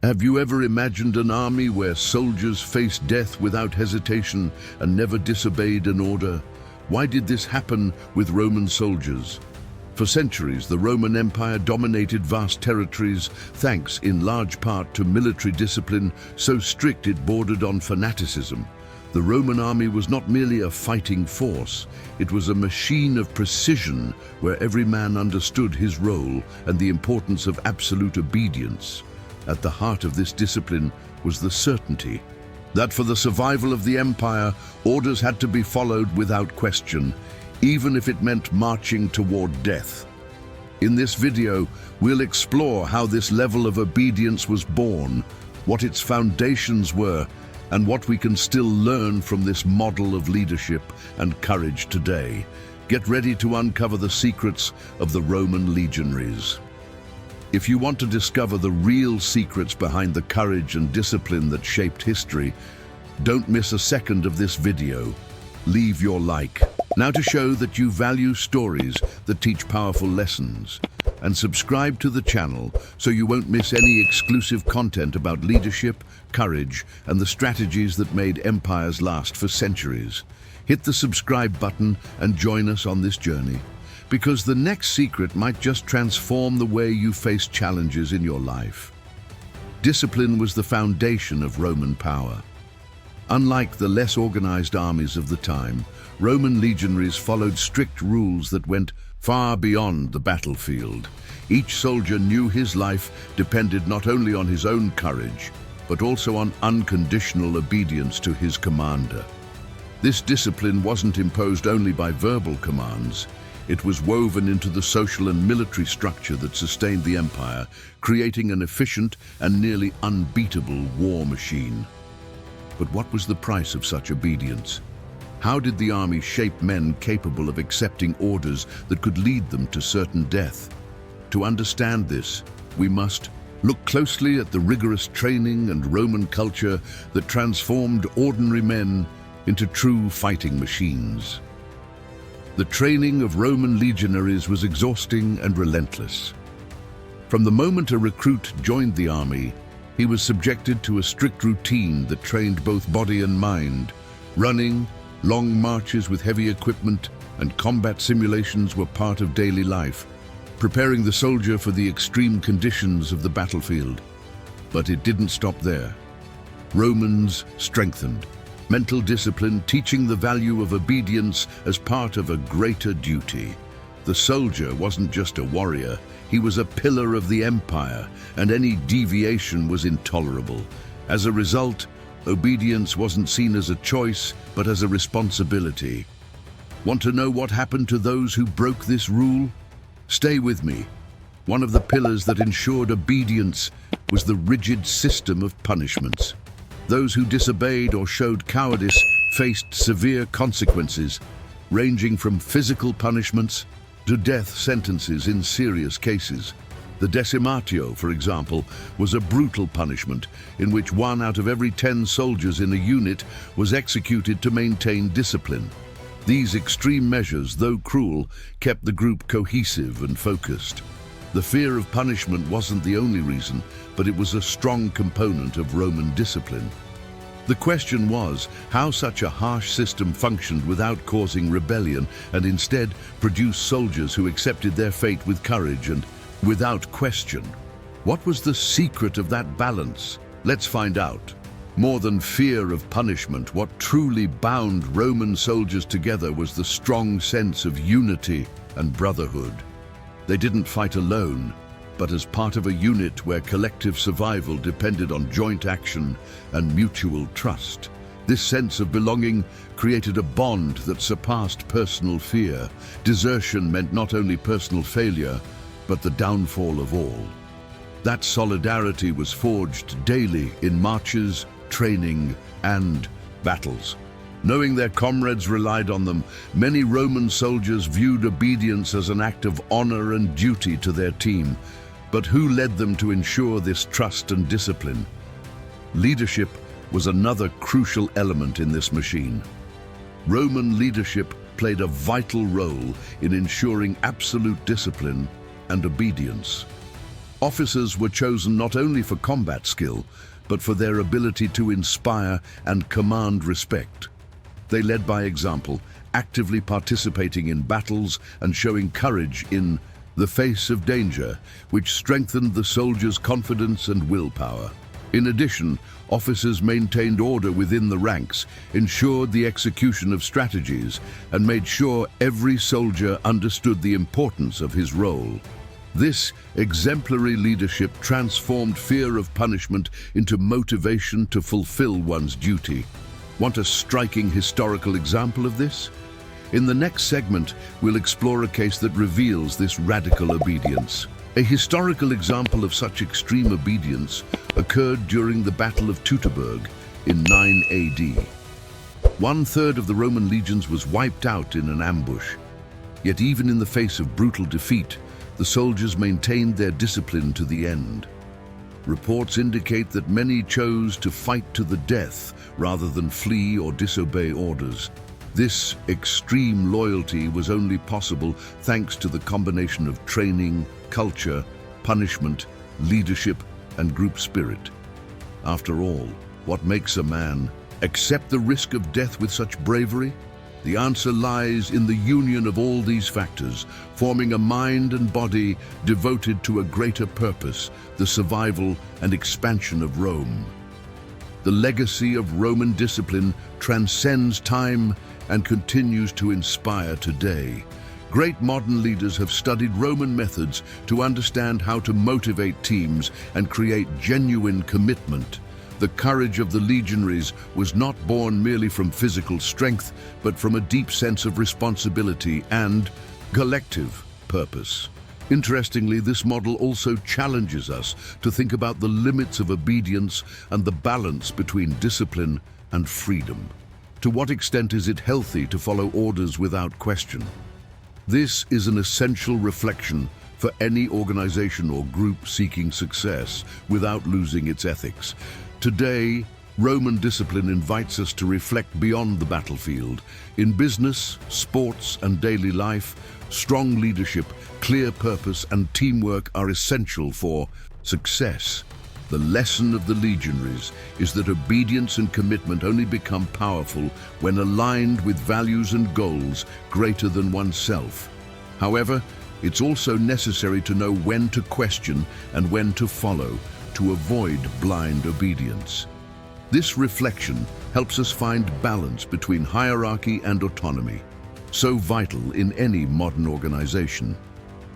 Have you ever imagined an army where soldiers faced death without hesitation and never disobeyed an order? Why did this happen with Roman soldiers? For centuries, the Roman Empire dominated vast territories, thanks in large part to military discipline so strict it bordered on fanaticism. The Roman army was not merely a fighting force, it was a machine of precision where every man understood his role and the importance of absolute obedience. At the heart of this discipline was the certainty that for the survival of the empire, orders had to be followed without question, even if it meant marching toward death. In this video, we'll explore how this level of obedience was born, what its foundations were, and what we can still learn from this model of leadership and courage today. Get ready to uncover the secrets of the Roman legionaries. If you want to discover the real secrets behind the courage and discipline that shaped history, don't miss a second of this video. Leave your like. Now to show that you value stories that teach powerful lessons, and subscribe to the channel so you won't miss any exclusive content about leadership, courage, and the strategies that made empires last for centuries. Hit the subscribe button and join us on this journey, because the next secret might just transform the way you face challenges in your life. Discipline was the foundation of Roman power. Unlike the less organized armies of the time, Roman legionaries followed strict rules that went far beyond the battlefield. Each soldier knew his life depended not only on his own courage, but also on unconditional obedience to his commander. This discipline wasn't imposed only by verbal commands. It was woven into the social and military structure that sustained the empire, creating an efficient and nearly unbeatable war machine. But what was the price of such obedience? How did the army shape men capable of accepting orders that could lead them to certain death? To understand this, we must look closely at the rigorous training and Roman culture that transformed ordinary men into true fighting machines. The training of Roman legionaries was exhausting and relentless. From the moment a recruit joined the army, he was subjected to a strict routine that trained both body and mind. Running, long marches with heavy equipment, and combat simulations were part of daily life, preparing the soldier for the extreme conditions of the battlefield. But it didn't stop there. Romans strengthened mental discipline, teaching the value of obedience as part of a greater duty. The soldier wasn't just a warrior, he was a pillar of the empire, and any deviation was intolerable. As a result, obedience wasn't seen as a choice, but as a responsibility. Want to know what happened to those who broke this rule? Stay with me. One of the pillars that ensured obedience was the rigid system of punishments. Those who disobeyed or showed cowardice faced severe consequences, ranging from physical punishments to death sentences in serious cases. The decimatio, for example, was a brutal punishment in which 1 out of every 10 soldiers in a unit was executed to maintain discipline. These extreme measures, though cruel, kept the group cohesive and focused. The fear of punishment wasn't the only reason, but it was a strong component of Roman discipline. The question was how such a harsh system functioned without causing rebellion and instead produced soldiers who accepted their fate with courage and without question. What was the secret of that balance? Let's find out. More than fear of punishment, what truly bound Roman soldiers together was the strong sense of unity and brotherhood. They didn't fight alone, but as part of a unit where collective survival depended on joint action and mutual trust. This sense of belonging created a bond that surpassed personal fear. Desertion meant not only personal failure, but the downfall of all. That solidarity was forged daily in marches, training, and battles. Knowing their comrades relied on them, many Roman soldiers viewed obedience as an act of honor and duty to their team. But who led them to ensure this trust and discipline? Leadership was another crucial element in this machine. Roman leadership played a vital role in ensuring absolute discipline and obedience. Officers were chosen not only for combat skill, but for their ability to inspire and command respect. They led by example, actively participating in battles and showing courage in the face of danger, which strengthened the soldiers' confidence and willpower. In addition, officers maintained order within the ranks, ensured the execution of strategies, and made sure every soldier understood the importance of his role. This exemplary leadership transformed fear of punishment into motivation to fulfill one's duty. Want a striking historical example of this? In the next segment, we'll explore a case that reveals this radical obedience. A historical example of such extreme obedience occurred during the Battle of Teutoburg in 9 AD. 1/3 of the Roman legions was wiped out in an ambush. Yet even in the face of brutal defeat, the soldiers maintained their discipline to the end. Reports indicate that many chose to fight to the death rather than flee or disobey orders. This extreme loyalty was only possible thanks to the combination of training, culture, punishment, leadership, and group spirit. After all, what makes a man accept the risk of death with such bravery? The answer lies in the union of all these factors, forming a mind and body devoted to a greater purpose, the survival and expansion of Rome. The legacy of Roman discipline transcends time and continues to inspire today. Great modern leaders have studied Roman methods to understand how to motivate teams and create genuine commitment. The courage of the legionaries was not born merely from physical strength, but from a deep sense of responsibility and collective purpose. Interestingly, this model also challenges us to think about the limits of obedience and the balance between discipline and freedom. To what extent is it healthy to follow orders without question? This is an essential reflection for any organization or group seeking success without losing its ethics. Today, Roman discipline invites us to reflect beyond the battlefield. In business, sports, and daily life, strong leadership, clear purpose, and teamwork are essential for success. The lesson of the legionaries is that obedience and commitment only become powerful when aligned with values and goals greater than oneself. However, it's also necessary to know when to question and when to follow to avoid blind obedience. This reflection helps us find balance between hierarchy and autonomy, so vital in any modern organization.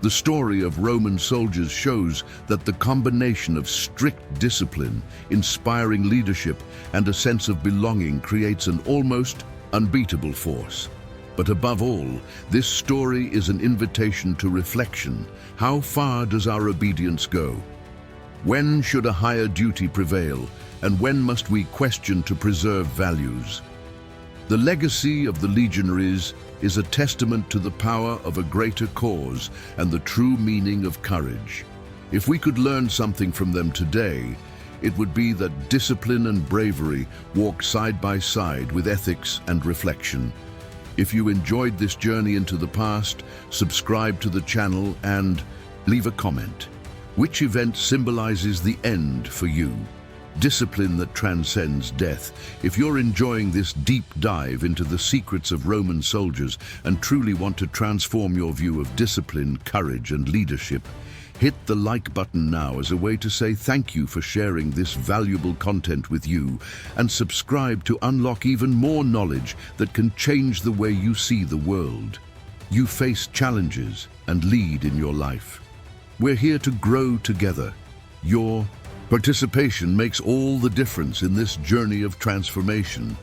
The story of Roman soldiers shows that the combination of strict discipline, inspiring leadership, and a sense of belonging creates an almost unbeatable force. But above all, this story is an invitation to reflection. How far does our obedience go? When should a higher duty prevail, and when must we question to preserve values? The legacy of the legionaries is a testament to the power of a greater cause and the true meaning of courage. If we could learn something from them today, it would be that discipline and bravery walk side by side with ethics and reflection. If you enjoyed this journey into the past, subscribe to the channel and leave a comment. Which event symbolizes the end for you? Discipline that transcends death. If you're enjoying this deep dive into the secrets of Roman soldiers and truly want to transform your view of discipline, courage, and leadership, hit the like button now as a way to say thank you for sharing this valuable content with you, and subscribe to unlock even more knowledge that can change the way you see the world. You face challenges and lead in your life. We're here to grow together. Your participation makes all the difference in this journey of transformation.